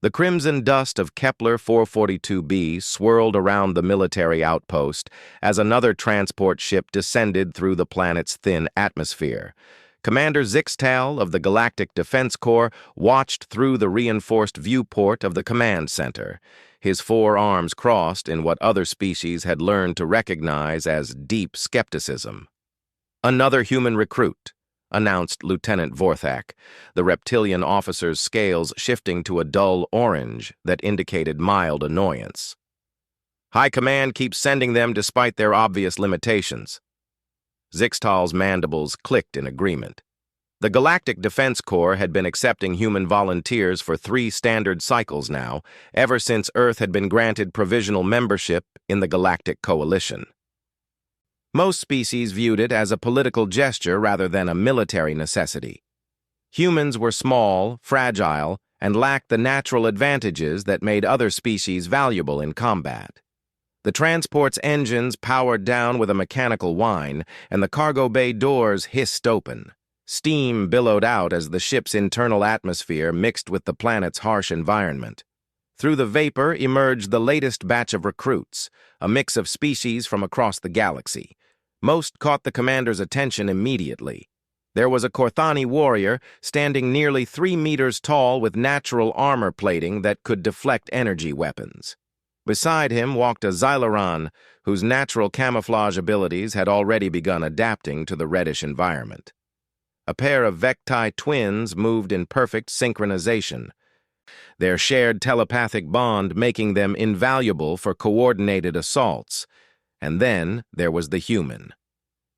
The crimson dust of Kepler 442b swirled around the military outpost as another transport ship descended through the planet's thin atmosphere. Commander Zixtal of the Galactic Defense Corps watched through the reinforced viewport of the command center, his four arms crossed in what other species had learned to recognize as deep skepticism. "Another human recruit," announced Lieutenant Vorthak, the reptilian officer's scales shifting to a dull orange that indicated mild annoyance. "High Command keeps sending them despite their obvious limitations." Zixtal's mandibles clicked in agreement. The Galactic Defense Corps had been accepting human volunteers for 3 standard cycles now, ever since Earth had been granted provisional membership in the Galactic Coalition. Most species viewed it as a political gesture rather than a military necessity. Humans were small, fragile, and lacked the natural advantages that made other species valuable in combat. The transport's engines powered down with a mechanical whine, and the cargo bay doors hissed open. Steam billowed out as the ship's internal atmosphere mixed with the planet's harsh environment. Through the vapor emerged the latest batch of recruits, a mix of species from across the galaxy. Most caught the commander's attention immediately. There was a Korthani warrior standing nearly 3 meters tall with natural armor plating that could deflect energy weapons. Beside him walked a Xyloran, whose natural camouflage abilities had already begun adapting to the reddish environment. A pair of Vecti twins moved in perfect synchronization, their shared telepathic bond making them invaluable for coordinated assaults. And then there was the human.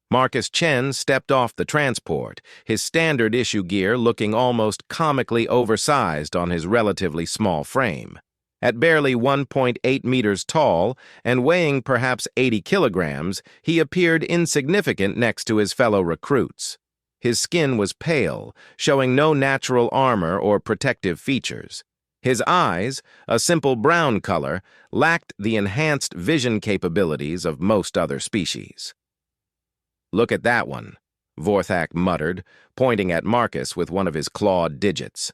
Marcus Chen stepped off the transport, his standard issue gear looking almost comically oversized on his relatively small frame. At barely 1.8 meters tall and weighing perhaps 80 kilograms, he appeared insignificant next to his fellow recruits. His skin was pale, showing no natural armor or protective features. His eyes, a simple brown color, lacked the enhanced vision capabilities of most other species. "Look at that one," Vorthak muttered, pointing at Marcus with one of his clawed digits.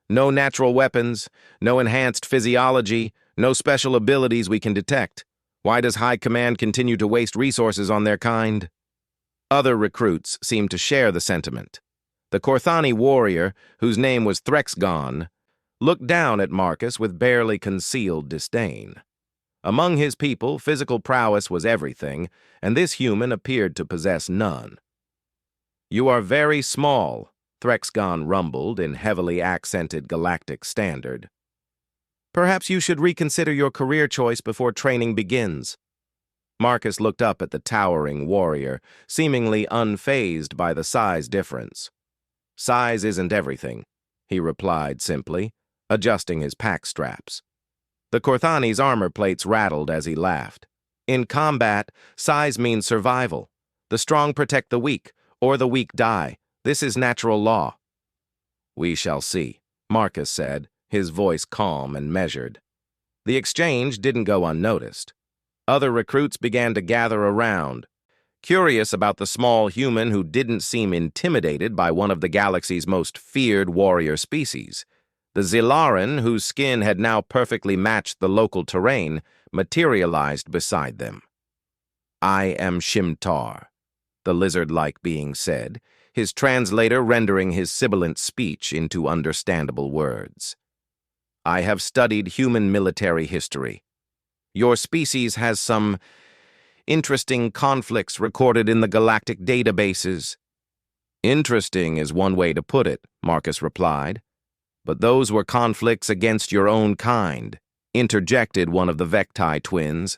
"No natural weapons, no enhanced physiology, no special abilities we can detect. Why does High Command continue to waste resources on their kind?" Other recruits seemed to share the sentiment. The Korthani warrior, whose name was Threxgon, looked down at Marcus with barely concealed disdain. Among his people, physical prowess was everything, and this human appeared to possess none. "You are very small," Threxgon rumbled in heavily accented galactic standard. "Perhaps you should reconsider your career choice before training begins." Marcus looked up at the towering warrior, seemingly unfazed by the size difference. "Size isn't everything," he replied simply, adjusting his pack straps. The Korthani's armor plates rattled as he laughed. "In combat, size means survival. The strong protect the weak, or the weak die. This is natural law." "We shall see," Marcus said, his voice calm and measured. The exchange didn't go unnoticed. Other recruits began to gather around, curious about the small human who didn't seem intimidated by one of the galaxy's most feared warrior species. The Zilaran, whose skin had now perfectly matched the local terrain, materialized beside them. "I am Shimtar," the lizard-like being said, his translator rendering his sibilant speech into understandable words. "I have studied human military history. Your species has some interesting conflicts recorded in the galactic databases." "Interesting is one way to put it," Marcus replied. "But those were conflicts against your own kind," interjected one of the Vecti twins.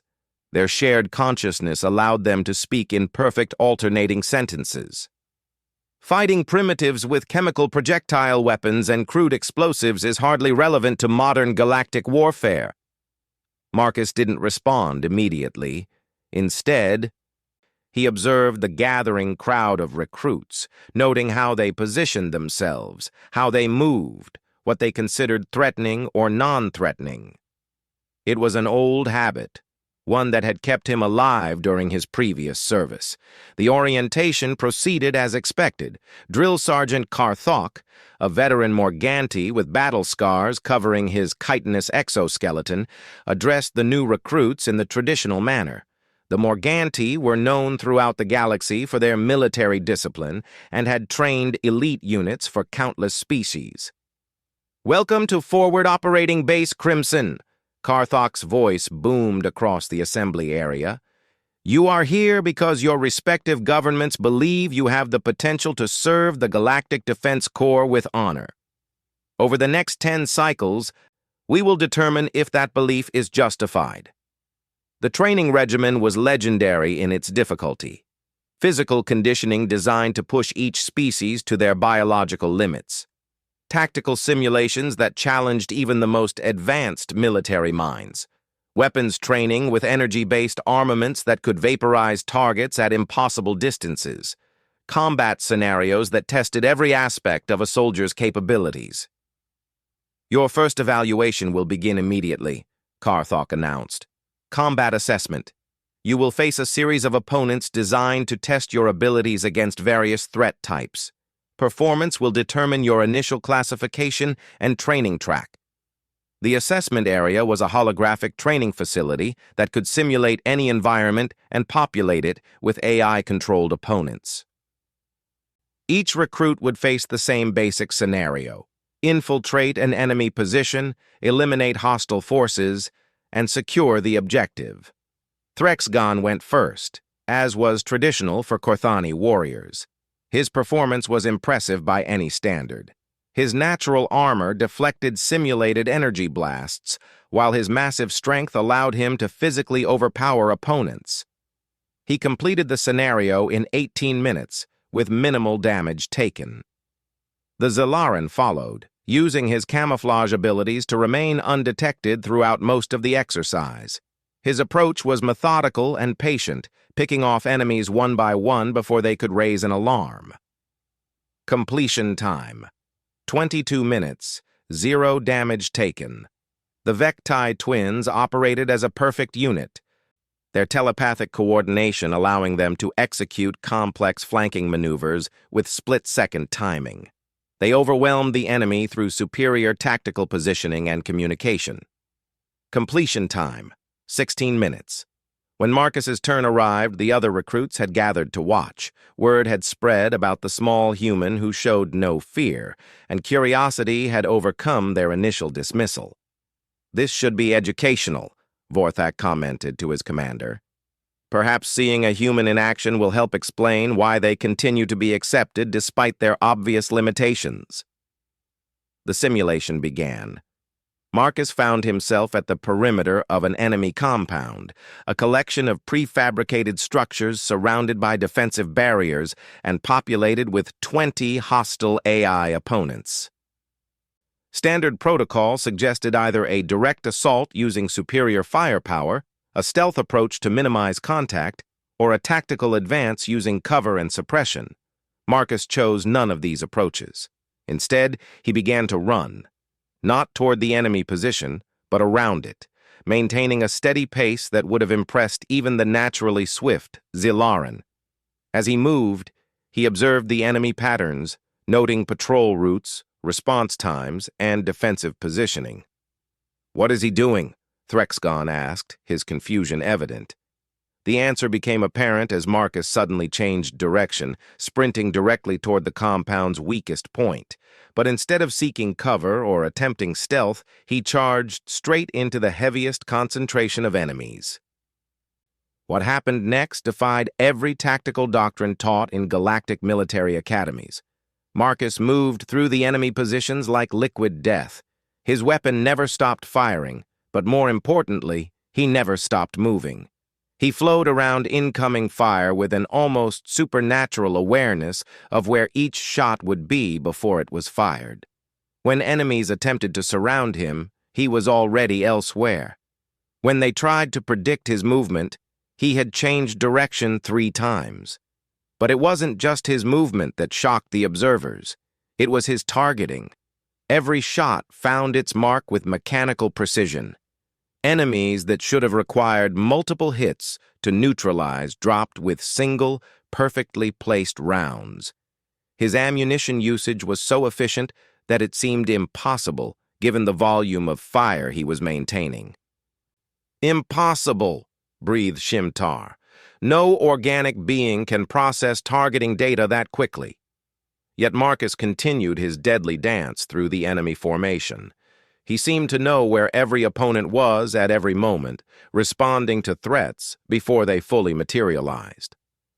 Their shared consciousness allowed them to speak in perfect alternating sentences. "Fighting primitives with chemical projectile weapons and crude explosives is hardly relevant to modern galactic warfare." Marcus didn't respond immediately. Instead, he observed the gathering crowd of recruits, noting how they positioned themselves, how they moved, what they considered threatening or non-threatening. It was an old habit, one that had kept him alive during his previous service. The orientation proceeded as expected. Drill Sergeant Carthok, a veteran Morganti with battle scars covering his chitinous exoskeleton, addressed the new recruits in the traditional manner. The Morganti were known throughout the galaxy for their military discipline and had trained elite units for countless species. "Welcome to Forward Operating Base Crimson," Carthok's voice boomed across the assembly area. "You are here because your respective governments believe you have the potential to serve the Galactic Defense Corps with honor. Over the next 10 cycles, we will determine if that belief is justified." The training regimen was legendary in its difficulty. Physical conditioning designed to push each species to their biological limits. Tactical simulations that challenged even the most advanced military minds. Weapons training with energy-based armaments that could vaporize targets at impossible distances. Combat scenarios that tested every aspect of a soldier's capabilities. "Your first evaluation will begin immediately," Carthok announced. "Combat assessment. You will face a series of opponents designed to test your abilities against various threat types. Performance will determine your initial classification and training track." The assessment area was a holographic training facility that could simulate any environment and populate it with AI-controlled opponents. Each recruit would face the same basic scenario: infiltrate an enemy position, eliminate hostile forces, and secure the objective. Threxgon went first, as was traditional for Korthani warriors. His performance was impressive by any standard. His natural armor deflected simulated energy blasts, while his massive strength allowed him to physically overpower opponents. He completed the scenario in 18 minutes, with minimal damage taken. The Zelaran followed, using his camouflage abilities to remain undetected throughout most of the exercise. His approach was methodical and patient, picking off enemies one by one before they could raise an alarm. Completion time: 22 minutes, 0 damage taken. The Vecti twins operated as a perfect unit, their telepathic coordination allowing them to execute complex flanking maneuvers with split-second timing. They overwhelmed the enemy through superior tactical positioning and communication. Completion time: 16 minutes. When Marcus's turn arrived, the other recruits had gathered to watch. Word had spread about the small human who showed no fear, and curiosity had overcome their initial dismissal. "This should be educational," Vorthak commented to his commander. "Perhaps seeing a human in action will help explain why they continue to be accepted despite their obvious limitations." The simulation began. Marcus found himself at the perimeter of an enemy compound, a collection of prefabricated structures surrounded by defensive barriers and populated with 20 hostile AI opponents. Standard protocol suggested either a direct assault using superior firepower, a stealth approach to minimize contact, or a tactical advance using cover and suppression. Marcus chose none of these approaches. Instead, he began to run. Not toward the enemy position, but around it, maintaining a steady pace that would have impressed even the naturally swift Zelaran. As he moved, he observed the enemy patterns, noting patrol routes, response times, and defensive positioning. "What is he doing?" Threxgon asked, his confusion evident. The answer became apparent as Marcus suddenly changed direction, sprinting directly toward the compound's weakest point. But instead of seeking cover or attempting stealth, he charged straight into the heaviest concentration of enemies. What happened next defied every tactical doctrine taught in galactic military academies. Marcus moved through the enemy positions like liquid death. His weapon never stopped firing, but more importantly, he never stopped moving. He flowed around incoming fire with an almost supernatural awareness of where each shot would be before it was fired. When enemies attempted to surround him, he was already elsewhere. When they tried to predict his movement, he had changed direction 3 times. But it wasn't just his movement that shocked the observers. It was his targeting. Every shot found its mark with mechanical precision. Enemies that should have required multiple hits to neutralize dropped with single, perfectly placed rounds. His ammunition usage was so efficient that it seemed impossible, given the volume of fire he was maintaining. "Impossible," breathed Shimtar. "No organic being can process targeting data that quickly." Yet Marcus continued his deadly dance through the enemy formation. He seemed to know where every opponent was at every moment, responding to threats before they fully materialized.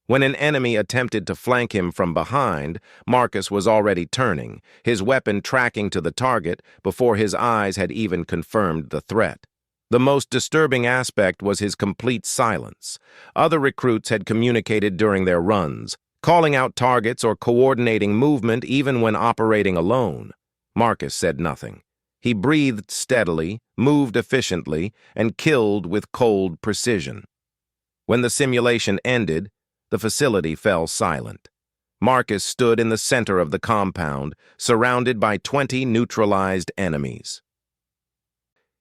When an enemy attempted to flank him from behind, Marcus was already turning, his weapon tracking to the target before his eyes had even confirmed the threat. The most disturbing aspect was his complete silence. Other recruits had communicated during their runs, calling out targets or coordinating movement even when operating alone. Marcus said nothing. He breathed steadily, moved efficiently, and killed with cold precision. When the simulation ended, the facility fell silent. Marcus stood in the center of the compound, surrounded by 20 neutralized enemies.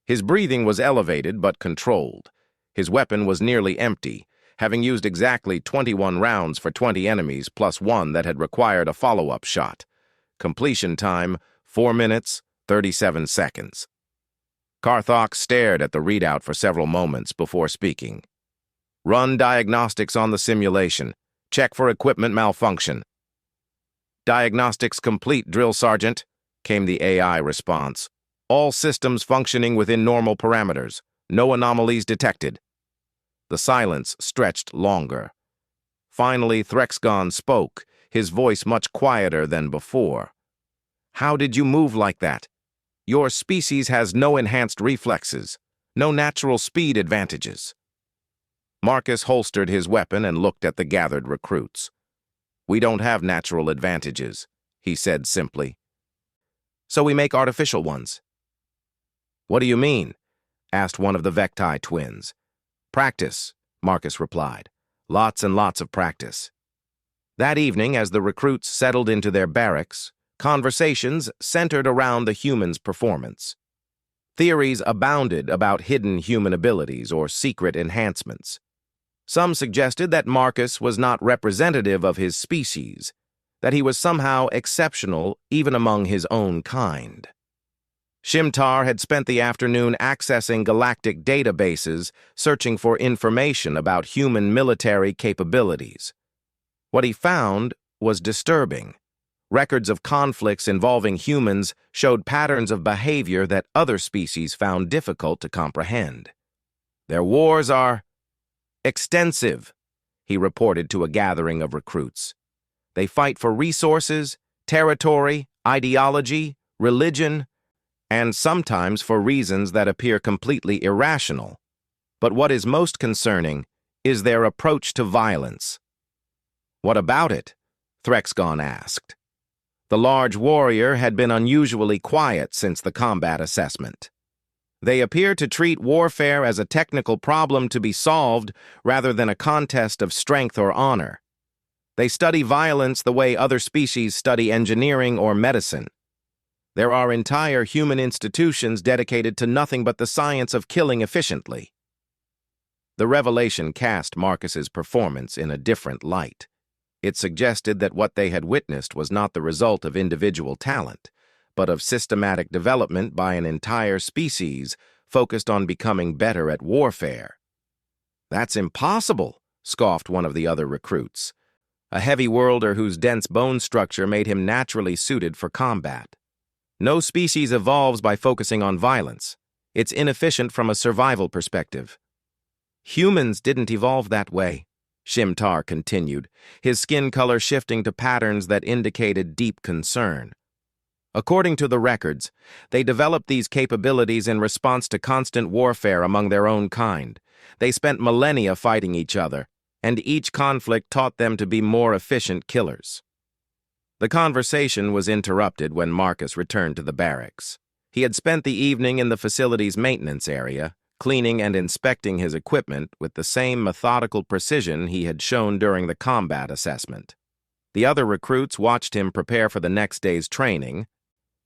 His breathing was elevated but controlled. His weapon was nearly empty, having used exactly 21 rounds for 20 enemies plus one that had required a follow-up shot. Completion time, 4 minutes, 37 seconds. Karthok stared at the readout for several moments before speaking. "Run diagnostics on the simulation. Check for equipment malfunction." "Diagnostics complete, Drill Sergeant," came the AI response. "All systems functioning within normal parameters. No anomalies detected." The silence stretched longer. Finally, Threxgon spoke, his voice much quieter than before. "How did you move like that? Your species has no enhanced reflexes, no natural speed advantages." Marcus holstered his weapon and looked at the gathered recruits. "We don't have natural advantages," he said simply. "So we make artificial ones." "What do you mean?" asked one of the Vecti twins. "Practice," Marcus replied. "Lots and lots of practice." That evening, as the recruits settled into their barracks, conversations centered around the humans' performance. Theories abounded about hidden human abilities or secret enhancements. Some suggested that Marcus was not representative of his species, that he was somehow exceptional even among his own kind. Shimtar had spent the afternoon accessing galactic databases, searching for information about human military capabilities. What he found was disturbing. Records of conflicts involving humans showed patterns of behavior that other species found difficult to comprehend. "Their wars are extensive," he reported to a gathering of recruits. "They fight for resources, territory, ideology, religion, and sometimes for reasons that appear completely irrational. But what is most concerning is their approach to violence." "What about it?" Threxgon asked. The large warrior had been unusually quiet since the combat assessment. "They appear to treat warfare as a technical problem to be solved rather than a contest of strength or honor. They study violence the way other species study engineering or medicine. There are entire human institutions dedicated to nothing but the science of killing efficiently." The revelation cast Marcus's performance in a different light. It suggested that what they had witnessed was not the result of individual talent, but of systematic development by an entire species focused on becoming better at warfare. "That's impossible," scoffed one of the other recruits, a heavy worlder whose dense bone structure made him naturally suited for combat. "No species evolves by focusing on violence. It's inefficient from a survival perspective." "Humans didn't evolve that way," Shimtar continued, his skin color shifting to patterns that indicated deep concern. "According to the records, they developed these capabilities in response to constant warfare among their own kind. They spent millennia fighting each other, and each conflict taught them to be more efficient killers." The conversation was interrupted when Marcus returned to the barracks. He had spent the evening in the facility's maintenance area, cleaning and inspecting his equipment with the same methodical precision he had shown during the combat assessment. The other recruits watched him prepare for the next day's training,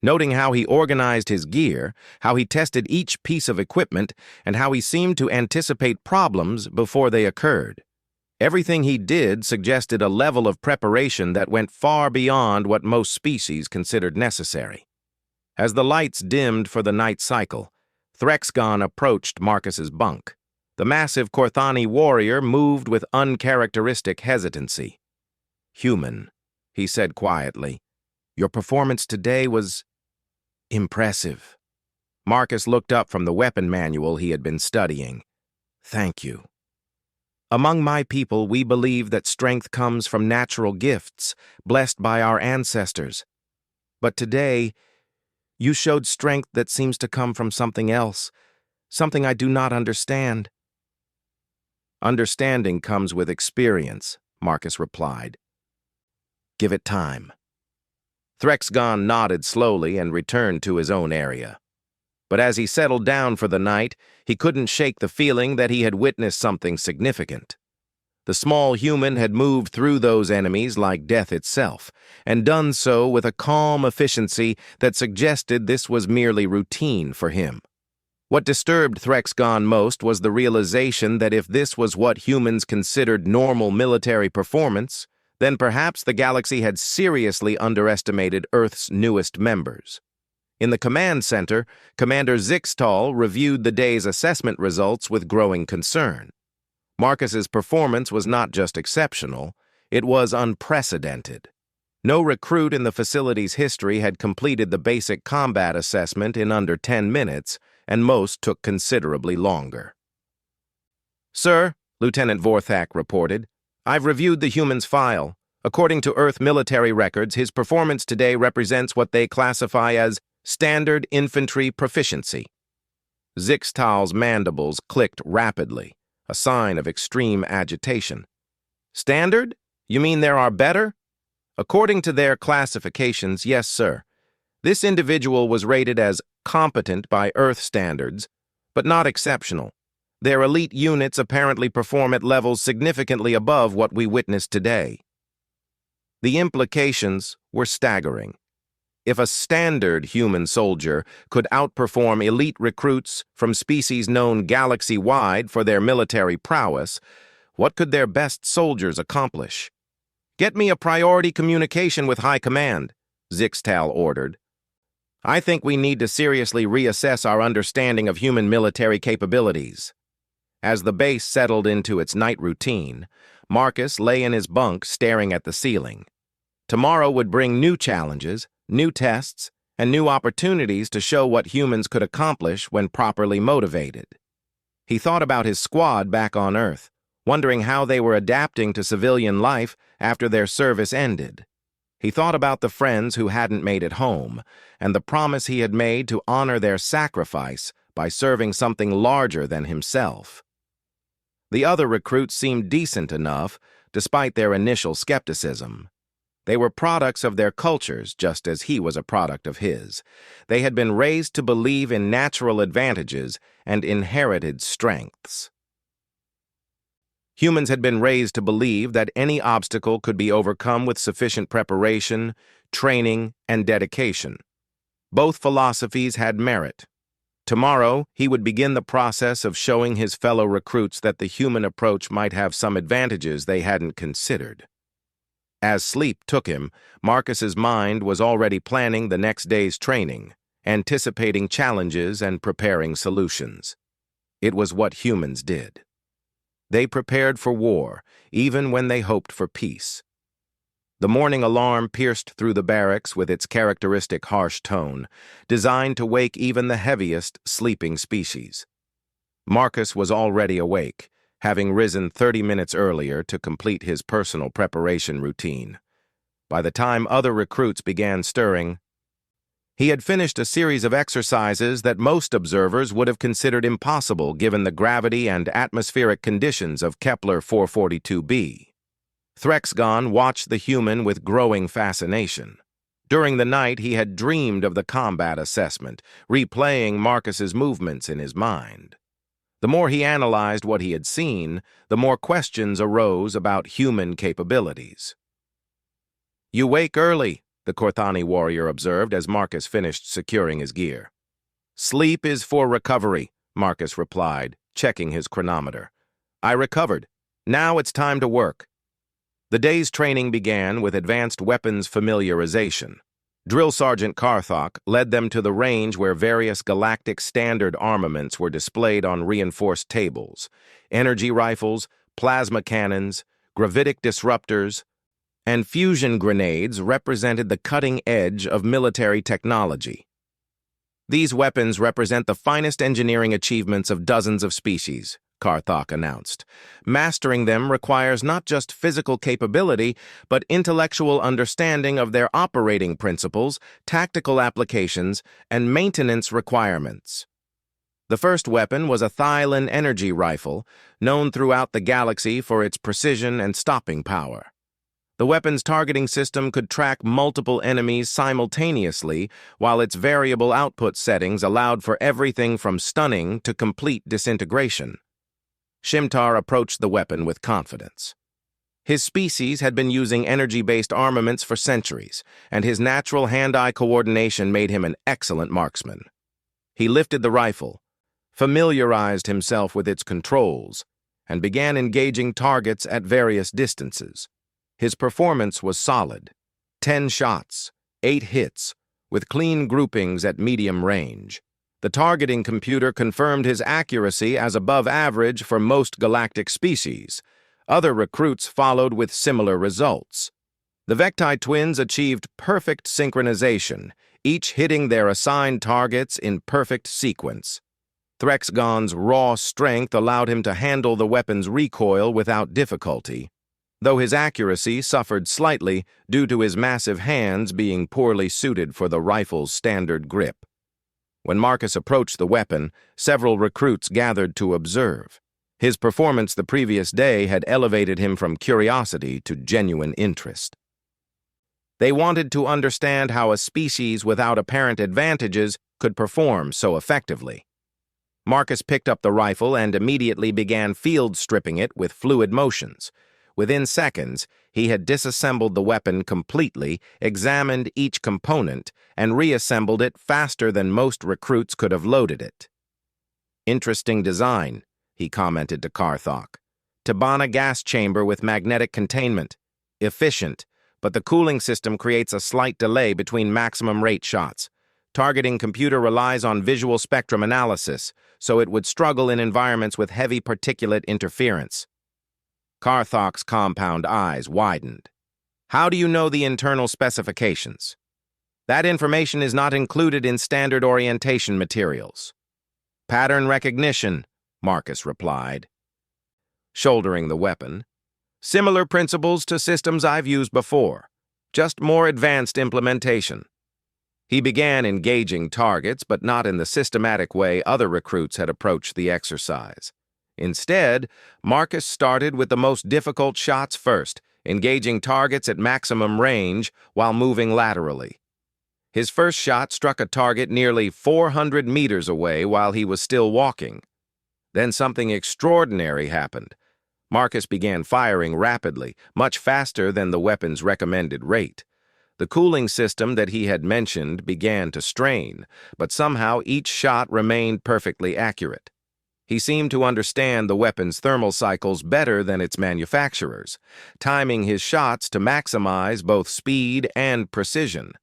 noting how he organized his gear, how he tested each piece of equipment, and how he seemed to anticipate problems before they occurred. Everything he did suggested a level of preparation that went far beyond what most species considered necessary. As the lights dimmed for the night cycle, Threxgon approached Marcus's bunk. The massive Korthani warrior moved with uncharacteristic hesitancy. "Human," he said quietly, "your performance today was impressive." Marcus looked up from the weapon manual he had been studying. "Thank you. Among my people, we believe that strength comes from natural gifts, blessed by our ancestors. But today, you showed strength that seems to come from something else, something I do not understand." "Understanding comes with experience," Marcus replied. "Give it time." Threxgon nodded slowly and returned to his own area. But as he settled down for the night, he couldn't shake the feeling that he had witnessed something significant. The small human had moved through those enemies like death itself, and done so with a calm efficiency that suggested this was merely routine for him. What disturbed Threxgon most was the realization that if this was what humans considered normal military performance, then perhaps the galaxy had seriously underestimated Earth's newest members. In the command center, Commander Zixtal reviewed the day's assessment results with growing concern. Marcus's performance was not just exceptional, it was unprecedented. No recruit in the facility's history had completed the basic combat assessment in under 10 minutes, and most took considerably longer. "Sir," Lieutenant Vorthak reported, "I've reviewed the human's file. According to Earth military records, his performance today represents what they classify as standard infantry proficiency." Zixtal's mandibles clicked rapidly, a sign of extreme agitation. "Standard? You mean there are better?" "According to their classifications, yes, sir. This individual was rated as competent by Earth standards, but not exceptional. Their elite units apparently perform at levels significantly above what we witnessed today." The implications were staggering. If a standard human soldier could outperform elite recruits from species known galaxy-wide for their military prowess, what could their best soldiers accomplish? "Get me a priority communication with High Command," Zixtal ordered. "I think we need to seriously reassess our understanding of human military capabilities." As the base settled into its night routine, Marcus lay in his bunk staring at the ceiling. Tomorrow would bring new challenges, new tests, and new opportunities to show what humans could accomplish when properly motivated. He thought about his squad back on Earth, wondering how they were adapting to civilian life after their service ended. He thought about the friends who hadn't made it home, and the promise he had made to honor their sacrifice by serving something larger than himself. The other recruits seemed decent enough, despite their initial skepticism. They were products of their cultures, just as he was a product of his. They had been raised to believe in natural advantages and inherited strengths. Humans had been raised to believe that any obstacle could be overcome with sufficient preparation, training, and dedication. Both philosophies had merit. Tomorrow, he would begin the process of showing his fellow recruits that the human approach might have some advantages they hadn't considered. As sleep took him, Marcus's mind was already planning the next day's training, anticipating challenges and preparing solutions. It was what humans did. They prepared for war, even when they hoped for peace. The morning alarm pierced through the barracks with its characteristic harsh tone, designed to wake even the heaviest sleeping species. Marcus was already awake, having risen 30 minutes earlier to complete his personal preparation routine. By the time other recruits began stirring, he had finished a series of exercises that most observers would have considered impossible given the gravity and atmospheric conditions of Kepler 442b. Threxgon watched the human with growing fascination. During the night, he had dreamed of the combat assessment, replaying Marcus's movements in his mind. The more he analyzed what he had seen, the more questions arose about human capabilities. "You wake early," the Korthani warrior observed as Marcus finished securing his gear. "Sleep is for recovery," Marcus replied, checking his chronometer. "I recovered. Now it's time to work." The day's training began with advanced weapons familiarization. Drill Sergeant Karthok led them to the range where various galactic standard armaments were displayed on reinforced tables: energy rifles, plasma cannons, gravitic disruptors, and fusion grenades represented the cutting edge of military technology. "These weapons represent the finest engineering achievements of dozens of species," Karthok announced. "Mastering them requires not just physical capability, but intellectual understanding of their operating principles, tactical applications, and maintenance requirements." The first weapon was a Thylon energy rifle, known throughout the galaxy for its precision and stopping power. The weapon's targeting system could track multiple enemies simultaneously, while its variable output settings allowed for everything from stunning to complete disintegration. Shimtar approached the weapon with confidence. His species had been using energy-based armaments for centuries, and his natural hand-eye coordination made him an excellent marksman. He lifted the rifle, familiarized himself with its controls, and began engaging targets at various distances. His performance was solid: 10 shots, 8 hits, with clean groupings at medium range. The targeting computer confirmed his accuracy as above average for most galactic species. Other recruits followed with similar results. The Vecti twins achieved perfect synchronization, each hitting their assigned targets in perfect sequence. Threxgon's raw strength allowed him to handle the weapon's recoil without difficulty, though his accuracy suffered slightly due to his massive hands being poorly suited for the rifle's standard grip. When Marcus approached the weapon, several recruits gathered to observe. His performance the previous day had elevated him from curiosity to genuine interest. They wanted to understand how a species without apparent advantages could perform so effectively. Marcus picked up the rifle and immediately began field stripping it with fluid motions. Within seconds, he had disassembled the weapon completely, examined each component, and reassembled it faster than most recruits could have loaded it. "Interesting design," he commented to Karthok. "Tabana gas chamber with magnetic containment. Efficient, but the cooling system creates a slight delay between maximum rate shots. Targeting computer relies on visual spectrum analysis, so it would struggle in environments with heavy particulate interference." Karthok's compound eyes widened. "How do you know the internal specifications?" "That information is not included in standard orientation materials." "Pattern recognition," Marcus replied, shouldering the weapon. "Similar principles to systems I've used before, just more advanced implementation." He began engaging targets, but not in the systematic way other recruits had approached the exercise. Instead, Marcus started with the most difficult shots first, engaging targets at maximum range while moving laterally. His first shot struck a target nearly 400 meters away while he was still walking. Then something extraordinary happened. Marcus began firing rapidly, much faster than the weapon's recommended rate. The cooling system that he had mentioned began to strain, but somehow each shot remained perfectly accurate. He seemed to understand the weapon's thermal cycles better than its manufacturers, timing his shots to maximize both speed and precision.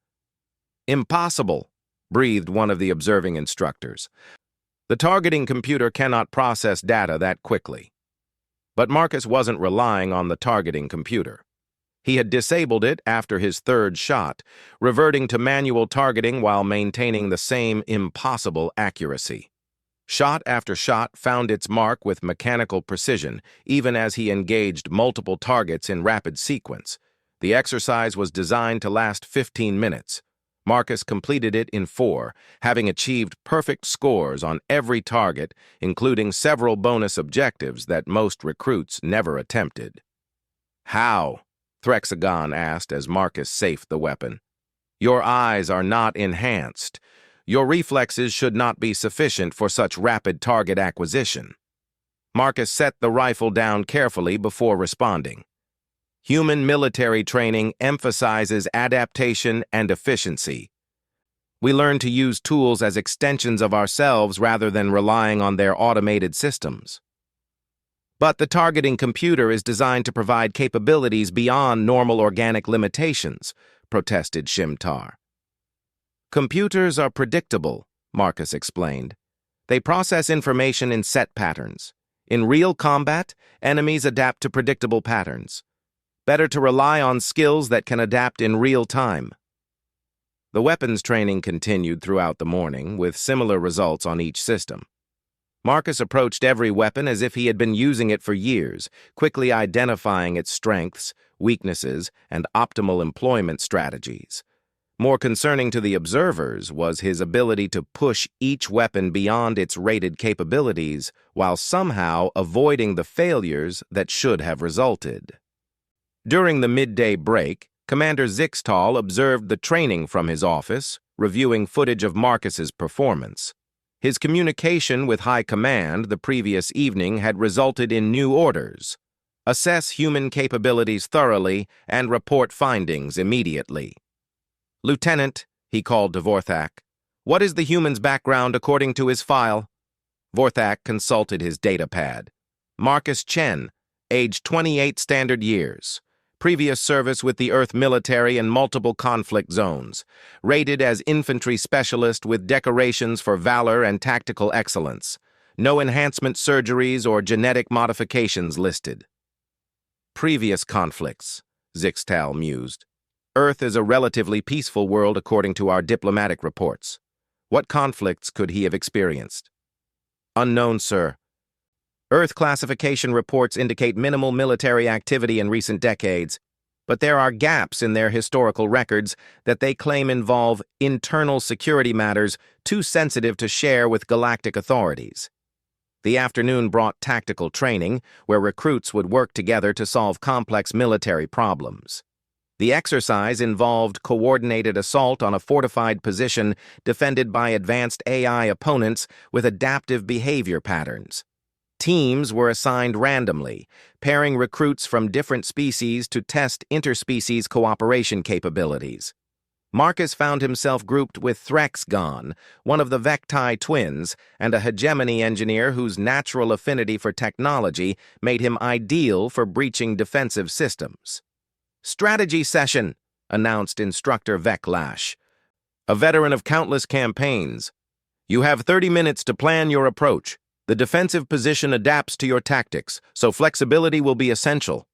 "Impossible," breathed one of the observing instructors. "The targeting computer cannot process data that quickly." But Marcus wasn't relying on the targeting computer. He had disabled it after his third shot, reverting to manual targeting while maintaining the same impossible accuracy. Shot after shot found its mark with mechanical precision, even as he engaged multiple targets in rapid sequence. The exercise was designed to last 15 minutes. Marcus completed it in 4, having achieved perfect scores on every target, including several bonus objectives that most recruits never attempted. "How?" Threxgon asked as Marcus safed the weapon. "Your eyes are not enhanced. Your reflexes should not be sufficient for such rapid target acquisition." Marcus set the rifle down carefully before responding. Human military training emphasizes adaptation and efficiency. We learn to use tools as extensions of ourselves rather than relying on their automated systems. But the targeting computer is designed to provide capabilities beyond normal organic limitations, protested Shimtar. Computers are predictable, Marcus explained. They process information in set patterns. In real combat, enemies adapt to predictable patterns. Better to rely on skills that can adapt in real time. The weapons training continued throughout the morning, with similar results on each system. Marcus approached every weapon as if he had been using it for years, quickly identifying its strengths, weaknesses, and optimal employment strategies. More concerning to the observers was his ability to push each weapon beyond its rated capabilities while somehow avoiding the failures that should have resulted. During the midday break, Commander Zixtal observed the training from his office, reviewing footage of Marcus's performance. His communication with High Command the previous evening had resulted in new orders. Assess human capabilities thoroughly and report findings immediately. Lieutenant, he called to Vorthak, what is the human's background according to his file? Vorthak consulted his datapad. Marcus Chen, age 28 standard years. Previous service with the Earth military in multiple conflict zones. Rated as infantry specialist with decorations for valor and tactical excellence. No enhancement surgeries or genetic modifications listed. Previous conflicts, Zixtal mused. Earth is a relatively peaceful world according to our diplomatic reports. What conflicts could he have experienced? Unknown, sir. Earth classification reports indicate minimal military activity in recent decades, but there are gaps in their historical records that they claim involve internal security matters too sensitive to share with galactic authorities. The afternoon brought tactical training, where recruits would work together to solve complex military problems. The exercise involved coordinated assault on a fortified position defended by advanced AI opponents with adaptive behavior patterns. Teams were assigned randomly, pairing recruits from different species to test interspecies cooperation capabilities. Marcus found himself grouped with Threxgon, one of the Vecti twins, and a hegemony engineer whose natural affinity for technology made him ideal for breaching defensive systems. Strategy session, announced Instructor Veclash. A veteran of countless campaigns. You have 30 minutes to plan your approach. The defensive position adapts to your tactics, so flexibility will be essential.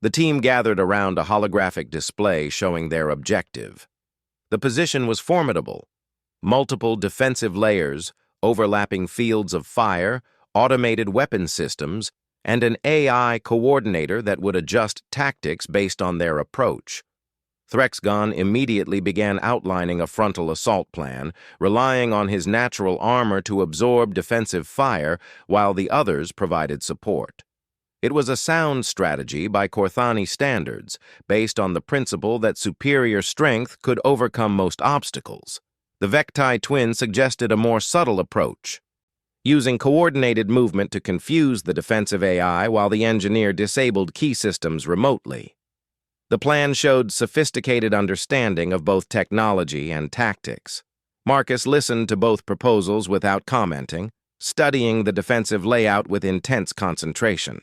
The team gathered around a holographic display showing their objective. The position was formidable. Multiple defensive layers, overlapping fields of fire, automated weapon systems, and an AI coordinator that would adjust tactics based on their approach. Threxgon immediately began outlining a frontal assault plan, relying on his natural armor to absorb defensive fire while the others provided support. It was a sound strategy by Korthani standards, based on the principle that superior strength could overcome most obstacles. The Vecti twin suggested a more subtle approach, using coordinated movement to confuse the defensive AI while the engineer disabled key systems remotely. The plan showed sophisticated understanding of both technology and tactics. Marcus listened to both proposals without commenting, studying the defensive layout with intense concentration.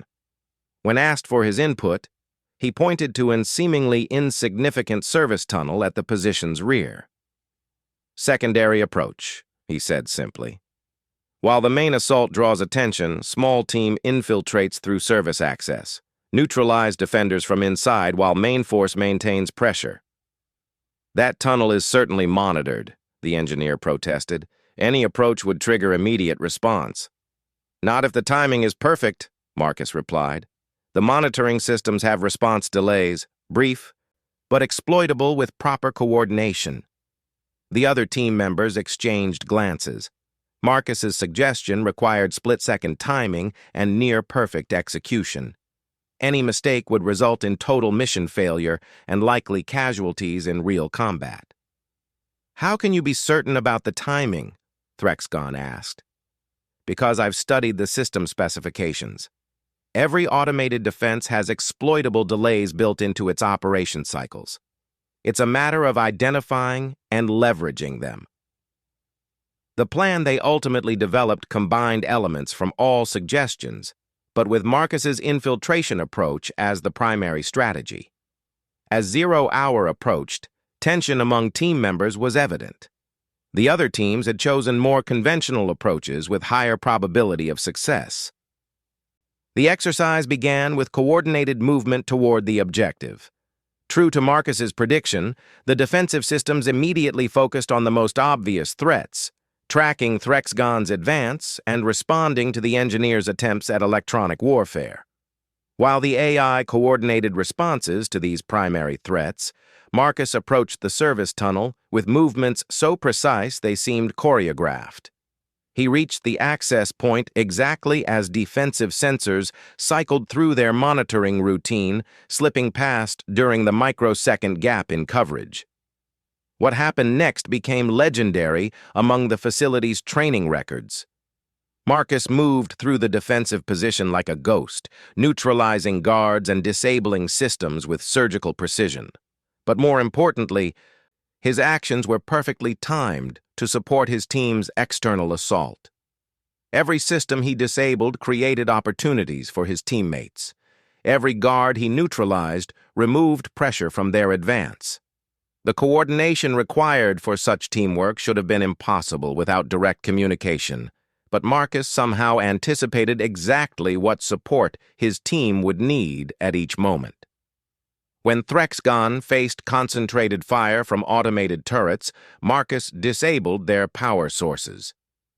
When asked for his input, he pointed to a seemingly insignificant service tunnel at the position's rear. Secondary approach, he said simply. While the main assault draws attention, small team infiltrates through service access. Neutralize defenders from inside while main force maintains pressure. That tunnel is certainly monitored, the engineer protested. Any approach would trigger immediate response. Not if the timing is perfect, Marcus replied. The monitoring systems have response delays, brief, but exploitable with proper coordination. The other team members exchanged glances. Marcus's suggestion required split-second timing and near-perfect execution. Any mistake would result in total mission failure and likely casualties in real combat. How can you be certain about the timing? Threxgon asked. Because I've studied the system specifications. Every automated defense has exploitable delays built into its operation cycles. It's a matter of identifying and leveraging them. The plan they ultimately developed combined elements from all suggestions, but with Marcus's infiltration approach as the primary strategy. As 0 hour approached, tension among team members was evident. The other teams had chosen more conventional approaches with higher probability of success. The exercise began with coordinated movement toward the objective. True to Marcus's prediction, the defensive systems immediately focused on the most obvious threats, tracking Threxgon's advance and responding to the engineers' attempts at electronic warfare. While the AI coordinated responses to these primary threats, Marcus approached the service tunnel with movements so precise they seemed choreographed. He reached the access point exactly as defensive sensors cycled through their monitoring routine, slipping past during the microsecond gap in coverage. What happened next became legendary among the facility's training records. Marcus moved through the defensive position like a ghost, neutralizing guards and disabling systems with surgical precision. But more importantly, his actions were perfectly timed to support his team's external assault. Every system he disabled created opportunities for his teammates. Every guard he neutralized removed pressure from their advance. The coordination required for such teamwork should have been impossible without direct communication, but Marcus somehow anticipated exactly what support his team would need at each moment. When Threxgon faced concentrated fire from automated turrets, Marcus disabled their power sources.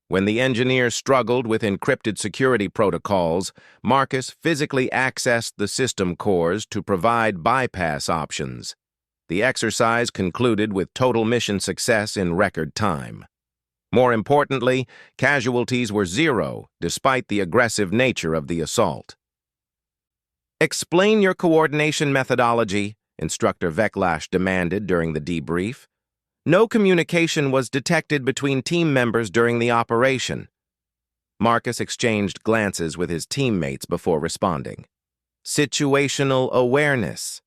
When the engineers struggled with encrypted security protocols, Marcus physically accessed the system cores to provide bypass options. The exercise concluded with total mission success in record time. More importantly, casualties were 0, despite the aggressive nature of the assault. "Explain your coordination methodology," Instructor Veclash demanded during the debrief. "No communication was detected between team members during the operation." Marcus exchanged glances with his teammates before responding. "Situational awareness.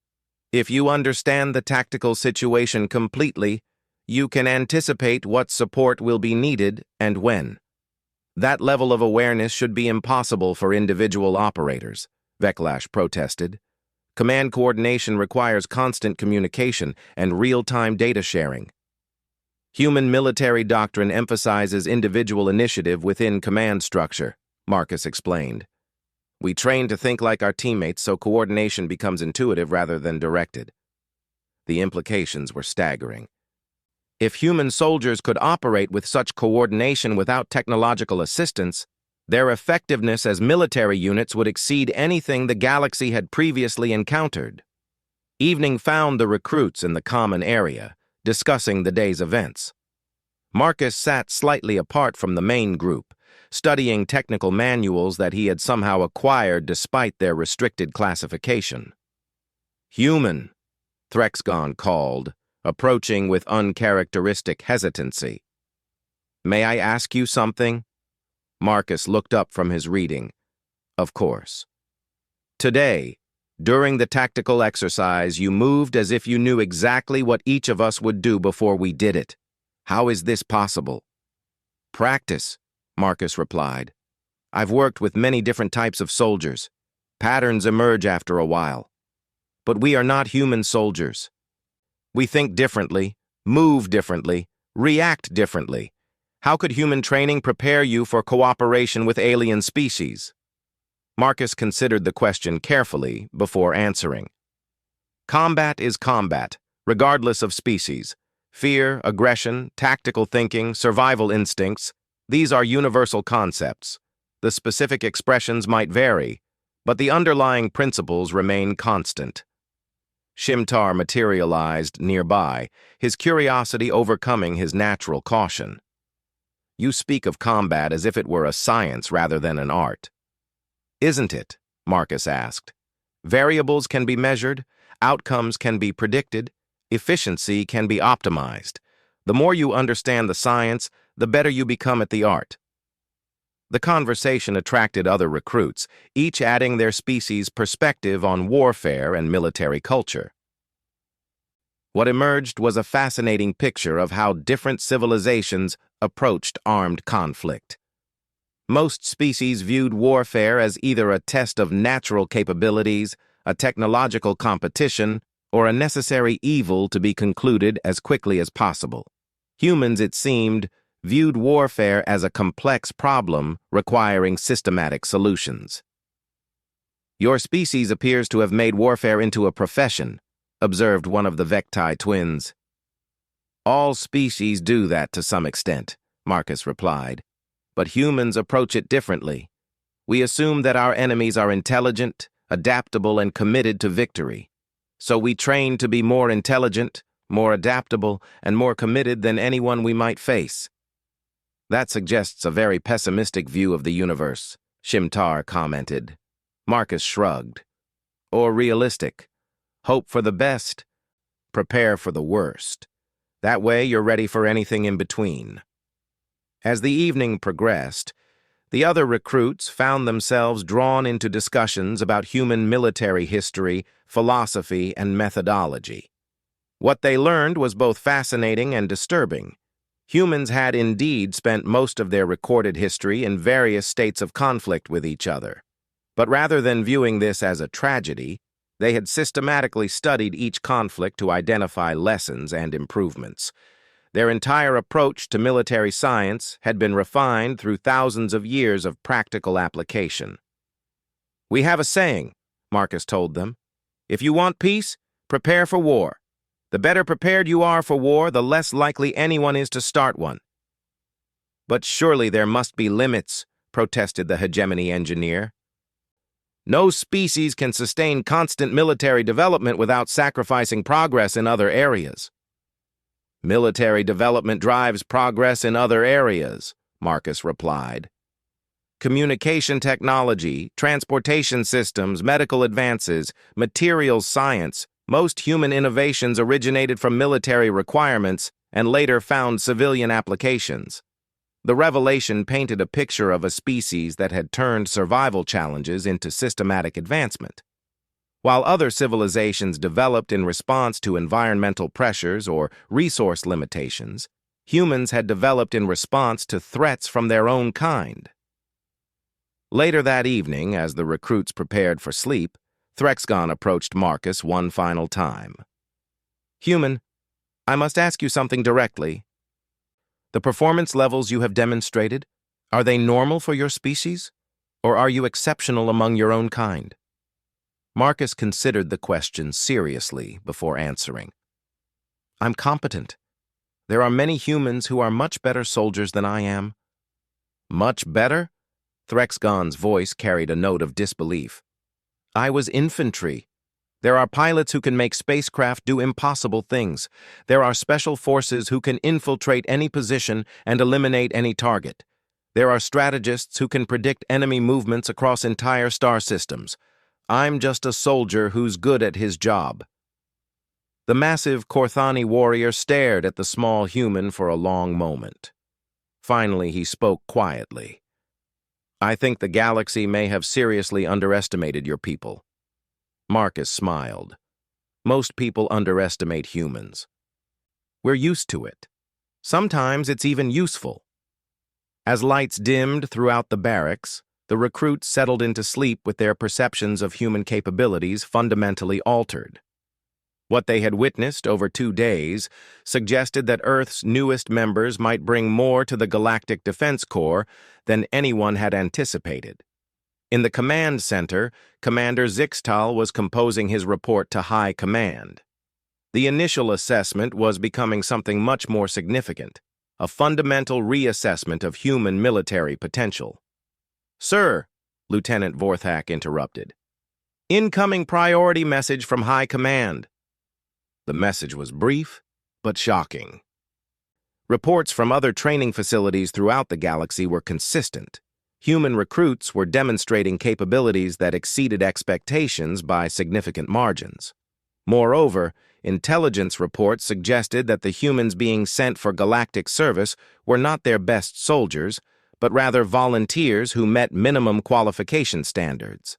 If you understand the tactical situation completely, you can anticipate what support will be needed and when. That level of awareness should be impossible for individual operators," Veclash protested. "Command coordination requires constant communication and real-time data sharing. Human military doctrine emphasizes individual initiative within command structure," Marcus explained. "We train to think like our teammates so coordination becomes intuitive rather than directed." The implications were staggering. If human soldiers could operate with such coordination without technological assistance, their effectiveness as military units would exceed anything the galaxy had previously encountered. Evening found the recruits in the common area, discussing the day's events. Marcus sat slightly apart from the main group, studying technical manuals that he had somehow acquired despite their restricted classification. "Human," Threxgon called, approaching with uncharacteristic hesitancy. "May I ask you something?" Marcus looked up from his reading. "Of course." "Today, during the tactical exercise, you moved as if you knew exactly what each of us would do before we did it. How is this possible?" "Practice," Marcus replied. "I've worked with many different types of soldiers. Patterns emerge after a while. But we are not human soldiers. We think differently, move differently, react differently. How could human training prepare you for cooperation with alien species?" Marcus considered the question carefully before answering. "Combat is combat, regardless of species. Fear, aggression, tactical thinking, survival instincts, these are universal concepts. The specific expressions might vary, but the underlying principles remain constant." Shimtar materialized nearby, his curiosity overcoming his natural caution. "You speak of combat as if it were a science rather than an art." "Isn't it?" Marcus asked. "Variables can be measured, outcomes can be predicted, efficiency can be optimized. The more you understand the science, the better you become at the art." The conversation attracted other recruits, each adding their species' perspective on warfare and military culture. What emerged was a fascinating picture of how different civilizations approached armed conflict. Most species viewed warfare as either a test of natural capabilities, a technological competition, or a necessary evil to be concluded as quickly as possible. Humans, it seemed, viewed warfare as a complex problem requiring systematic solutions. "Your species appears to have made warfare into a profession," observed one of the Vecti twins. "All species do that to some extent," Marcus replied. "But humans approach it differently. We assume that our enemies are intelligent, adaptable, and committed to victory. So we train to be more intelligent, more adaptable, and more committed than anyone we might face." "That suggests a very pessimistic view of the universe," Shimtar commented. Marcus shrugged. "Or realistic. Hope for the best, prepare for the worst. That way you're ready for anything in between." As the evening progressed, the other recruits found themselves drawn into discussions about human military history, philosophy, and methodology. What they learned was both fascinating and disturbing. Humans had indeed spent most of their recorded history in various states of conflict with each other. But rather than viewing this as a tragedy, they had systematically studied each conflict to identify lessons and improvements. Their entire approach to military science had been refined through thousands of years of practical application. "We have a saying," Marcus told them. "If you want peace, prepare for war. The better prepared you are for war, the less likely anyone is to start one." "But surely there must be limits," protested the hegemony engineer. "No species can sustain constant military development without sacrificing progress in other areas." "Military development drives progress in other areas," Marcus replied. "Communication technology, transportation systems, medical advances, materials science, most human innovations originated from military requirements and later found civilian applications." The revelation painted a picture of a species that had turned survival challenges into systematic advancement. While other civilizations developed in response to environmental pressures or resource limitations, humans had developed in response to threats from their own kind. Later that evening, as the recruits prepared for sleep, Threxgon approached Marcus one final time. "Human, I must ask you something directly. The performance levels you have demonstrated, are they normal for your species, or are you exceptional among your own kind?" Marcus considered the question seriously before answering. "I'm competent. There are many humans who are much better soldiers than I am." "Much better?" Threxgon's voice carried a note of disbelief. "I was infantry. There are pilots who can make spacecraft do impossible things. There are special forces who can infiltrate any position and eliminate any target. There are strategists who can predict enemy movements across entire star systems. I'm just a soldier who's good at his job." The massive Korthani warrior stared at the small human for a long moment. Finally, he spoke quietly. "I think the galaxy may have seriously underestimated your people." Marcus smiled. "Most people underestimate humans. We're used to it. Sometimes it's even useful." As lights dimmed throughout the barracks, the recruits settled into sleep with their perceptions of human capabilities fundamentally altered. What they had witnessed over 2 days suggested that Earth's newest members might bring more to the Galactic Defense Corps than anyone had anticipated. In the command center, Commander Zixtal was composing his report to High Command. The initial assessment was becoming something much more significant, a fundamental reassessment of human military potential. "Sir," Lieutenant Vorthak interrupted. "Incoming priority message from High Command." The message was brief, but shocking. Reports from other training facilities throughout the galaxy were consistent. Human recruits were demonstrating capabilities that exceeded expectations by significant margins. Moreover, intelligence reports suggested that the humans being sent for galactic service were not their best soldiers, but rather volunteers who met minimum qualification standards.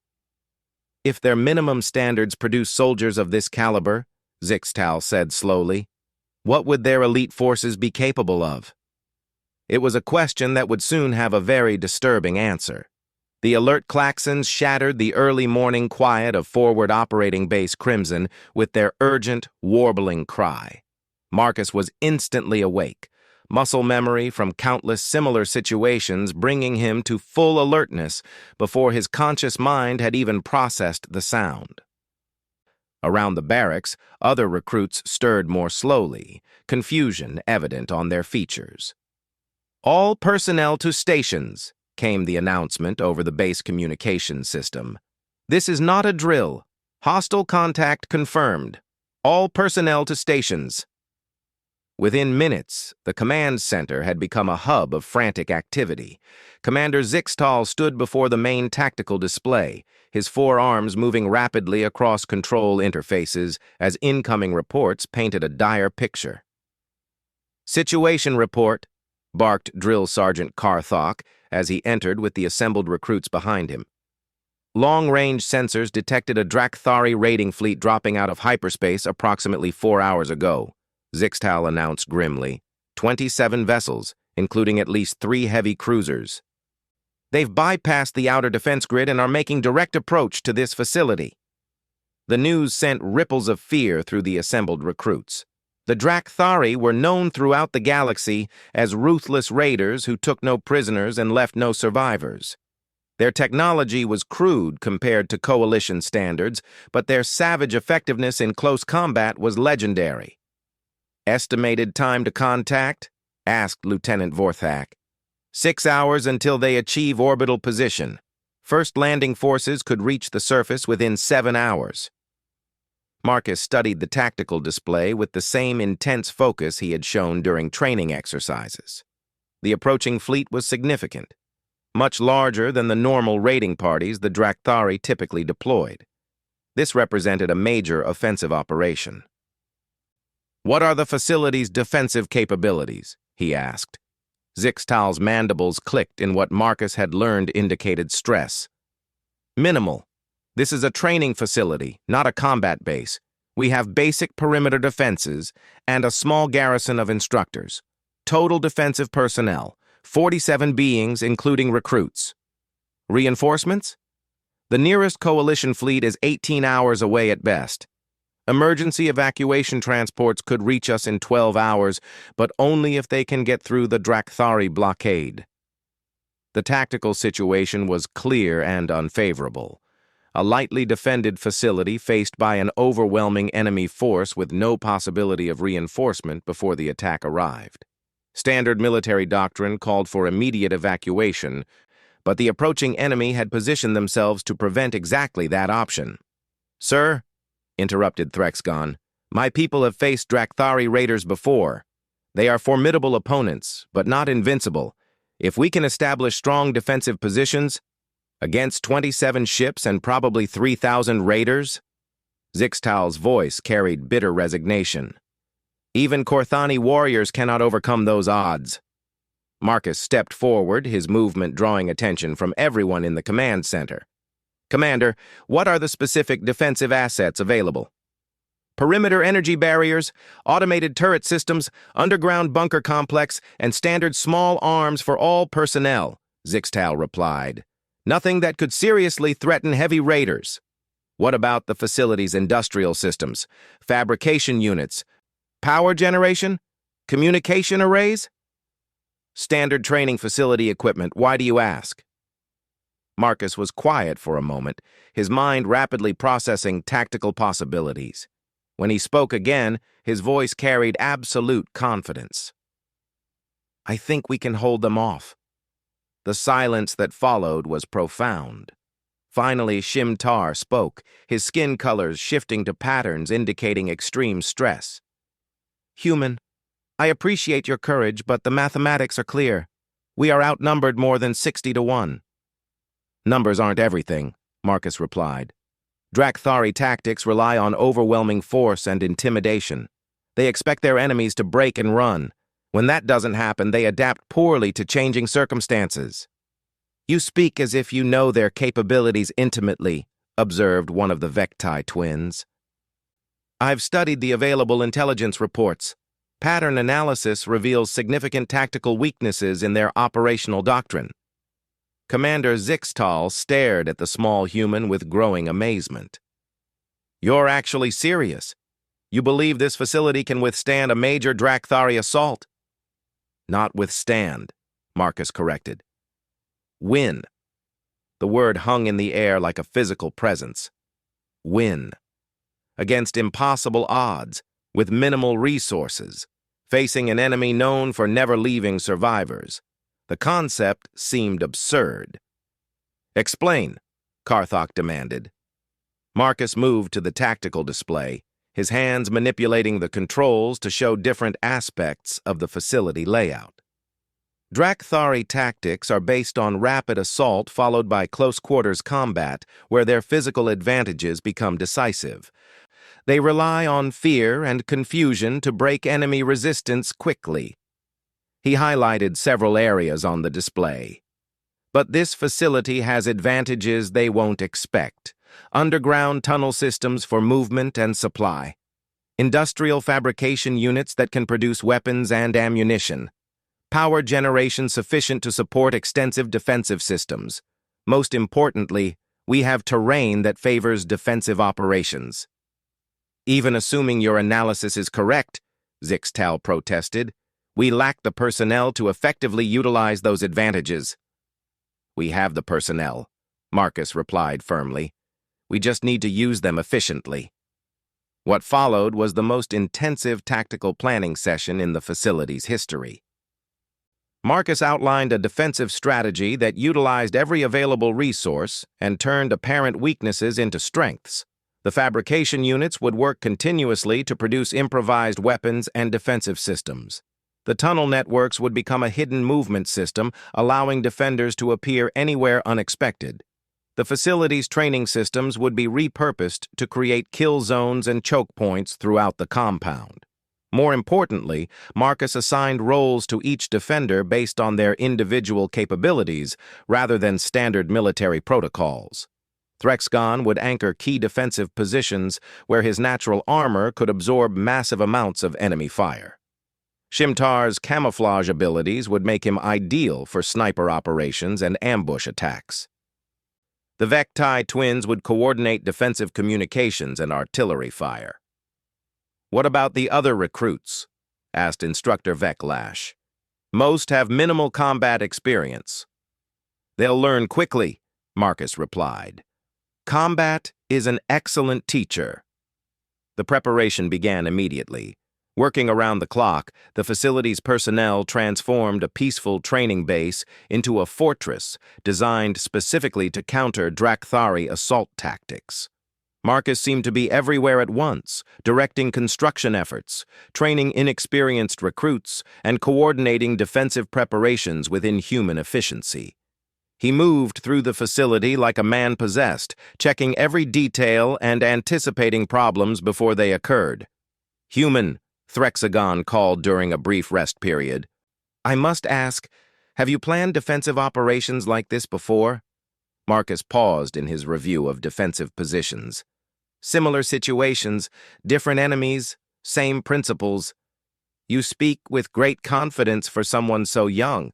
If their minimum standards produce soldiers of this caliber, Zixtal said slowly, what would their elite forces be capable of? It was a question that would soon have a very disturbing answer. The alert klaxons shattered the early morning quiet of forward operating base Crimson with their urgent, warbling cry. Marcus was instantly awake, muscle memory from countless similar situations bringing him to full alertness before his conscious mind had even processed the sound. Around the barracks, other recruits stirred more slowly, confusion evident on their features. "All personnel to stations," came the announcement over the base communication system. "This is not a drill. Hostile contact confirmed. All personnel to stations." Within minutes, the command center had become a hub of frantic activity. Commander Zixtal stood before the main tactical display, his forearms moving rapidly across control interfaces as incoming reports painted a dire picture. "Situation report," barked Drill Sergeant Karthok as he entered with the assembled recruits behind him. Long-range sensors detected a Drakthari raiding fleet dropping out of hyperspace approximately 4 hours ago, Zixtal announced grimly. 27 vessels, including at least 3 heavy cruisers. They've bypassed the outer defense grid and are making direct approach to this facility. The news sent ripples of fear through the assembled recruits. The Drakthari were known throughout the galaxy as ruthless raiders who took no prisoners and left no survivors. Their technology was crude compared to Coalition standards, but their savage effectiveness in close combat was legendary. "Estimated time to contact?" asked Lieutenant Vorthak. 6 hours until they achieve orbital position. First landing forces could reach the surface within 7 hours. Marcus studied the tactical display with the same intense focus he had shown during training exercises. The approaching fleet was significant, much larger than the normal raiding parties the Drakthari typically deployed. This represented a major offensive operation. "What are the facility's defensive capabilities?" he asked. Zixtal's mandibles clicked in what Marcus had learned indicated stress. "Minimal. This is a training facility, not a combat base. We have basic perimeter defenses and a small garrison of instructors. Total defensive personnel, 47 beings including recruits. Reinforcements? The nearest Coalition fleet is 18 hours away at best. Emergency evacuation transports could reach us in 12 hours, but only if they can get through the Drakthari blockade." The tactical situation was clear and unfavorable. A lightly defended facility faced by an overwhelming enemy force with no possibility of reinforcement before the attack arrived. Standard military doctrine called for immediate evacuation, but the approaching enemy had positioned themselves to prevent exactly that option. "Sir," interrupted Threxgon, "my people have faced Drakthari raiders before. They are formidable opponents, but not invincible. If we can establish strong defensive positions, against 27 ships and probably 3,000 raiders?" Zixtal's voice carried bitter resignation. "Even Korthani warriors cannot overcome those odds." Marcus stepped forward, his movement drawing attention from everyone in the command center. "Commander, what are the specific defensive assets available?" "Perimeter energy barriers, automated turret systems, underground bunker complex, and standard small arms for all personnel," Zixtal replied. "Nothing that could seriously threaten heavy raiders." "What about the facility's industrial systems, fabrication units, power generation, communication arrays?" "Standard training facility equipment, why do you ask?" Marcus was quiet for a moment, his mind rapidly processing tactical possibilities. When he spoke again, his voice carried absolute confidence. "I think we can hold them off." The silence that followed was profound. Finally, Shimtar spoke, his skin colors shifting to patterns indicating extreme stress. "Human, I appreciate your courage, but the mathematics are clear. We are outnumbered more than 60 to 1. "Numbers aren't everything," Marcus replied. "Drakthari tactics rely on overwhelming force and intimidation. They expect their enemies to break and run. When that doesn't happen, they adapt poorly to changing circumstances. You speak as if you know their capabilities intimately, observed one of the Vecti twins. I've studied the available intelligence reports. Pattern analysis reveals significant tactical weaknesses in their operational doctrine. Commander Zixtal stared at the small human with growing amazement. You're actually serious? You believe this facility can withstand a major Drakthari assault? Not withstand, Marcus corrected. Win. The word hung in the air like a physical presence. Win. Against impossible odds, with minimal resources, facing an enemy known for never leaving survivors. The concept seemed absurd. Explain, Karthok demanded. Marcus moved to the tactical display, his hands manipulating the controls to show different aspects of the facility layout. Drakthari tactics are based on rapid assault followed by close-quarters combat, where their physical advantages become decisive. They rely on fear and confusion to break enemy resistance quickly. He highlighted several areas on the display. But this facility has advantages they won't expect. Underground tunnel systems for movement and supply. Industrial fabrication units that can produce weapons and ammunition. Power generation sufficient to support extensive defensive systems. Most importantly, we have terrain that favors defensive operations. Even assuming your analysis is correct, Zixtal protested, we lack the personnel to effectively utilize those advantages. We have the personnel, Marcus replied firmly. We just need to use them efficiently. What followed was the most intensive tactical planning session in the facility's history. Marcus outlined a defensive strategy that utilized every available resource and turned apparent weaknesses into strengths. The fabrication units would work continuously to produce improvised weapons and defensive systems. The tunnel networks would become a hidden movement system, allowing defenders to appear anywhere unexpected. The facility's training systems would be repurposed to create kill zones and choke points throughout the compound. More importantly, Marcus assigned roles to each defender based on their individual capabilities rather than standard military protocols. Threxgon would anchor key defensive positions where his natural armor could absorb massive amounts of enemy fire. Shimtar's camouflage abilities would make him ideal for sniper operations and ambush attacks. The Vecti twins would coordinate defensive communications and artillery fire. What about the other recruits? Asked Instructor Veclash. Most have minimal combat experience. They'll learn quickly, Marcus replied. Combat is an excellent teacher. The preparation began immediately. Working around the clock, the facility's personnel transformed a peaceful training base into a fortress designed specifically to counter Drakthari assault tactics. Marcus seemed to be everywhere at once, directing construction efforts, training inexperienced recruits, and coordinating defensive preparations with inhuman efficiency. He moved through the facility like a man possessed, checking every detail and anticipating problems before they occurred. Human, Threxagon called during a brief rest period. I must ask, have you planned defensive operations like this before? Marcus paused in his review of defensive positions. Similar situations, different enemies, same principles. You speak with great confidence for someone so young.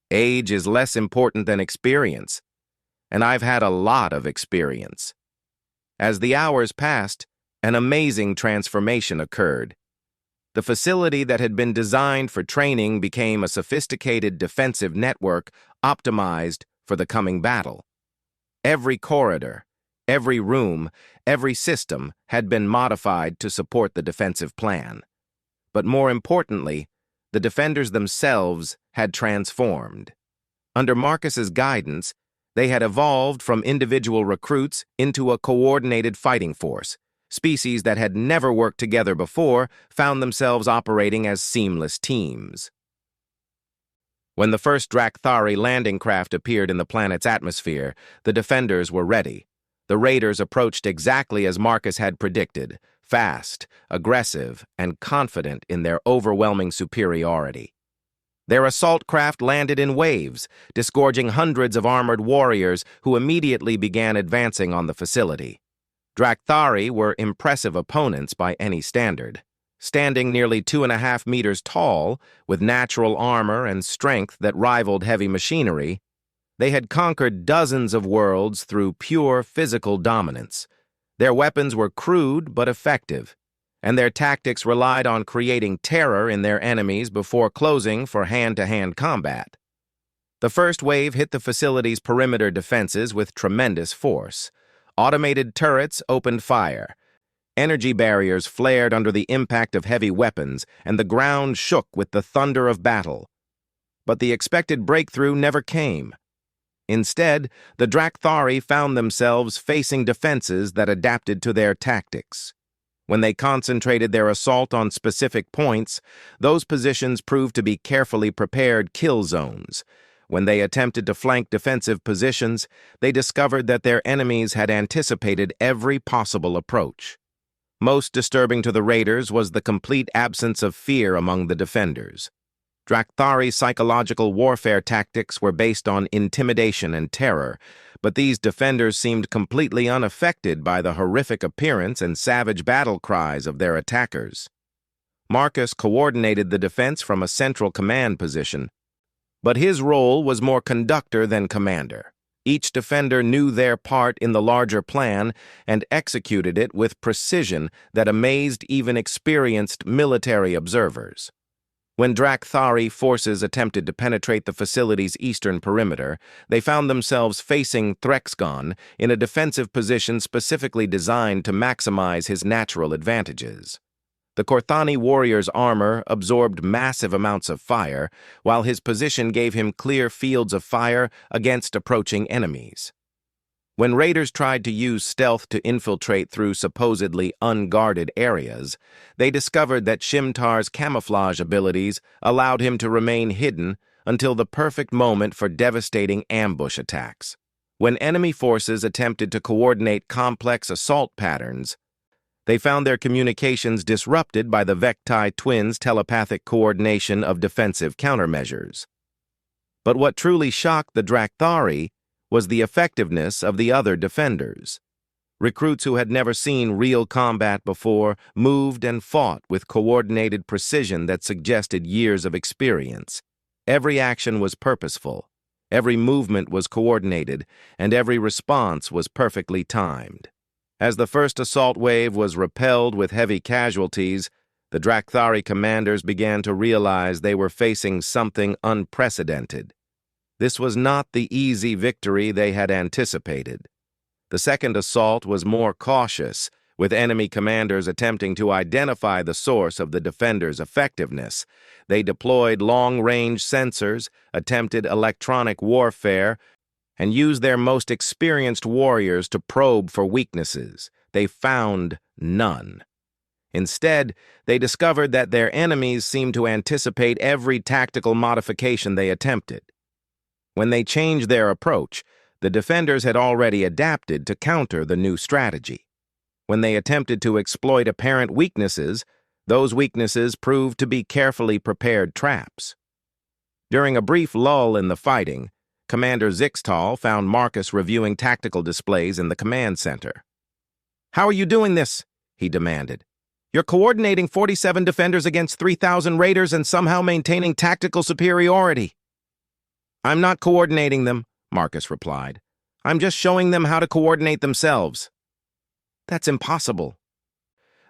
Age is less important than experience, and I've had a lot of experience. As the hours passed, an amazing transformation occurred. The facility that had been designed for training became a sophisticated defensive network optimized for the coming battle. Every corridor, every room, every system had been modified to support the defensive plan. But more importantly, the defenders themselves had transformed. Under Marcus's guidance, they had evolved from individual recruits into a coordinated fighting force. Species that had never worked together before found themselves operating as seamless teams. When the first Drakthari landing craft appeared in the planet's atmosphere, the defenders were ready. The raiders approached exactly as Marcus had predicted, fast, aggressive, and confident in their overwhelming superiority. Their assault craft landed in waves, disgorging hundreds of armored warriors who immediately began advancing on the facility. Drakthari were impressive opponents by any standard. Standing nearly 2.5 meters tall, with natural armor and strength that rivaled heavy machinery, they had conquered dozens of worlds through pure physical dominance. Their weapons were crude but effective, and their tactics relied on creating terror in their enemies before closing for hand-to-hand combat. The first wave hit the facility's perimeter defenses with tremendous force. Automated turrets opened fire. Energy barriers flared under the impact of heavy weapons, and the ground shook with the thunder of battle. But the expected breakthrough never came. Instead, the Drakthari found themselves facing defenses that adapted to their tactics. When they concentrated their assault on specific points, those positions proved to be carefully prepared kill zones. When they attempted to flank defensive positions, they discovered that their enemies had anticipated every possible approach. Most disturbing to the raiders was the complete absence of fear among the defenders. Drakthari's psychological warfare tactics were based on intimidation and terror, but these defenders seemed completely unaffected by the horrific appearance and savage battle cries of their attackers. Marcus coordinated the defense from a central command position, but his role was more conductor than commander. Each defender knew their part in the larger plan and executed it with precision that amazed even experienced military observers. When Drakthari forces attempted to penetrate the facility's eastern perimeter, they found themselves facing Threxgon in a defensive position specifically designed to maximize his natural advantages. The Korthani warrior's armor absorbed massive amounts of fire, while his position gave him clear fields of fire against approaching enemies. When raiders tried to use stealth to infiltrate through supposedly unguarded areas, they discovered that Shimtar's camouflage abilities allowed him to remain hidden until the perfect moment for devastating ambush attacks. When enemy forces attempted to coordinate complex assault patterns, they found their communications disrupted by the Vektai twins' telepathic coordination of defensive countermeasures. But what truly shocked the Drakthari was the effectiveness of the other defenders. Recruits who had never seen real combat before moved and fought with coordinated precision that suggested years of experience. Every action was purposeful, every movement was coordinated, and every response was perfectly timed. As the first assault wave was repelled with heavy casualties, the Drakthari commanders began to realize they were facing something unprecedented. This was not the easy victory they had anticipated. The second assault was more cautious, with enemy commanders attempting to identify the source of the defenders' effectiveness. They deployed long-range sensors, attempted electronic warfare, and used their most experienced warriors to probe for weaknesses. They found none. Instead, they discovered that their enemies seemed to anticipate every tactical modification they attempted. When they changed their approach, the defenders had already adapted to counter the new strategy. When they attempted to exploit apparent weaknesses, those weaknesses proved to be carefully prepared traps. During a brief lull in the fighting, Commander Zixtal found Marcus reviewing tactical displays in the command center. "How are you doing this?" he demanded. "You're coordinating 47 defenders against 3,000 raiders and somehow maintaining tactical superiority." "I'm not coordinating them," Marcus replied. "I'm just showing them how to coordinate themselves." "That's impossible.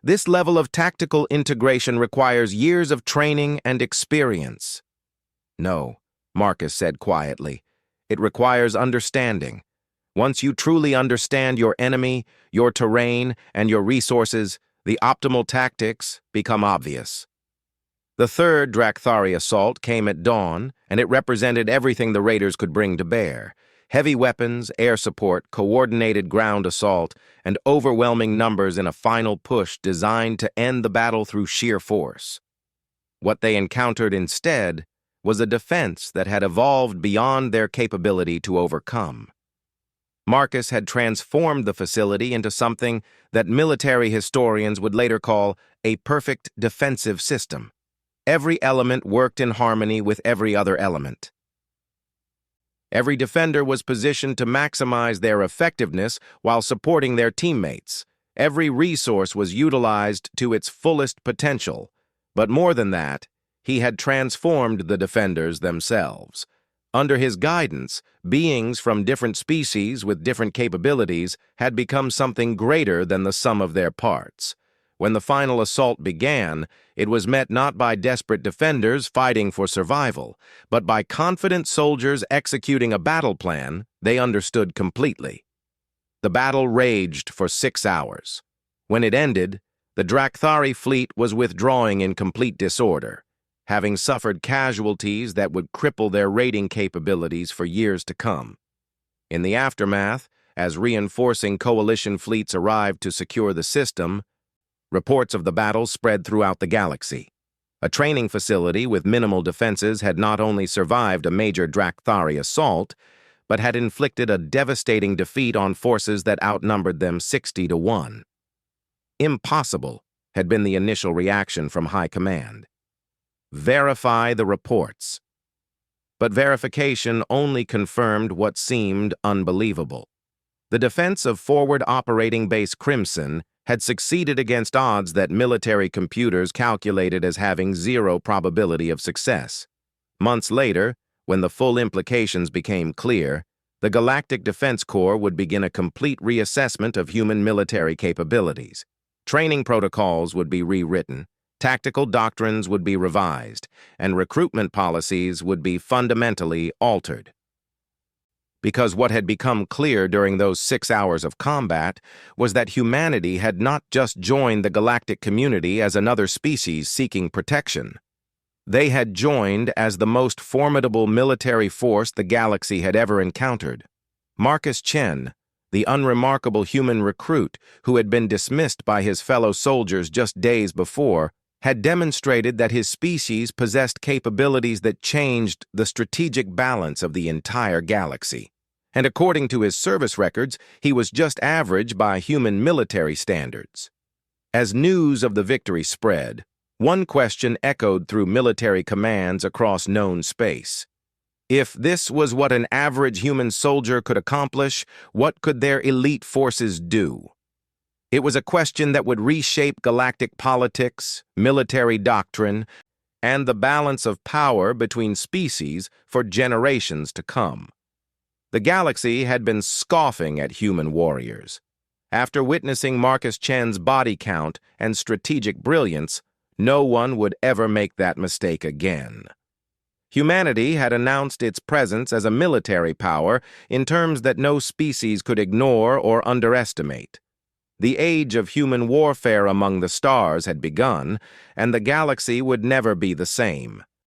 This level of tactical integration requires years of training and experience." "No," Marcus said quietly. "It requires understanding. Once you truly understand your enemy, your terrain, and your resources, the optimal tactics become obvious." The third Drakthari assault came at dawn, and it represented everything the raiders could bring to bear. Heavy weapons, air support, coordinated ground assault, and overwhelming numbers in a final push designed to end the battle through sheer force. What they encountered instead was a defense that had evolved beyond their capability to overcome. Marcus had transformed the facility into something that military historians would later call a perfect defensive system. Every element worked in harmony with every other element. Every defender was positioned to maximize their effectiveness while supporting their teammates. Every resource was utilized to its fullest potential. But more than that, he had transformed the defenders themselves. Under his guidance, beings from different species with different capabilities had become something greater than the sum of their parts. When the final assault began, it was met not by desperate defenders fighting for survival, but by confident soldiers executing a battle plan they understood completely. The battle raged for 6 hours. When it ended, the Drakthari fleet was withdrawing in complete disorder, having suffered casualties that would cripple their raiding capabilities for years to come. In the aftermath, as reinforcing coalition fleets arrived to secure the system, reports of the battle spread throughout the galaxy. A training facility with minimal defenses had not only survived a major Drakthari assault, but had inflicted a devastating defeat on forces that outnumbered them 60-1. Impossible had been the initial reaction from High Command. Verify the reports. But verification only confirmed what seemed unbelievable. The defense of Forward Operating Base Crimson had succeeded against odds that military computers calculated as having zero probability of success. Months later, when the full implications became clear, the Galactic Defense Corps would begin a complete reassessment of human military capabilities. Training protocols would be rewritten, tactical doctrines would be revised, and recruitment policies would be fundamentally altered. Because what had become clear during those 6 hours of combat was that humanity had not just joined the galactic community as another species seeking protection. They had joined as the most formidable military force the galaxy had ever encountered. Marcus Chen, the unremarkable human recruit who had been dismissed by his fellow soldiers just days before, had demonstrated that his species possessed capabilities that changed the strategic balance of the entire galaxy. And according to his service records, he was just average by human military standards. As news of the victory spread, one question echoed through military commands across known space. If this was what an average human soldier could accomplish, what could their elite forces do? It was a question that would reshape galactic politics, military doctrine, and the balance of power between species for generations to come. The galaxy had been scoffing at human warriors. After witnessing Marcus Chen's body count and strategic brilliance, no one would ever make that mistake again. Humanity had announced its presence as a military power in terms that no species could ignore or underestimate. The age of human warfare among the stars had begun, and the galaxy would never be the same.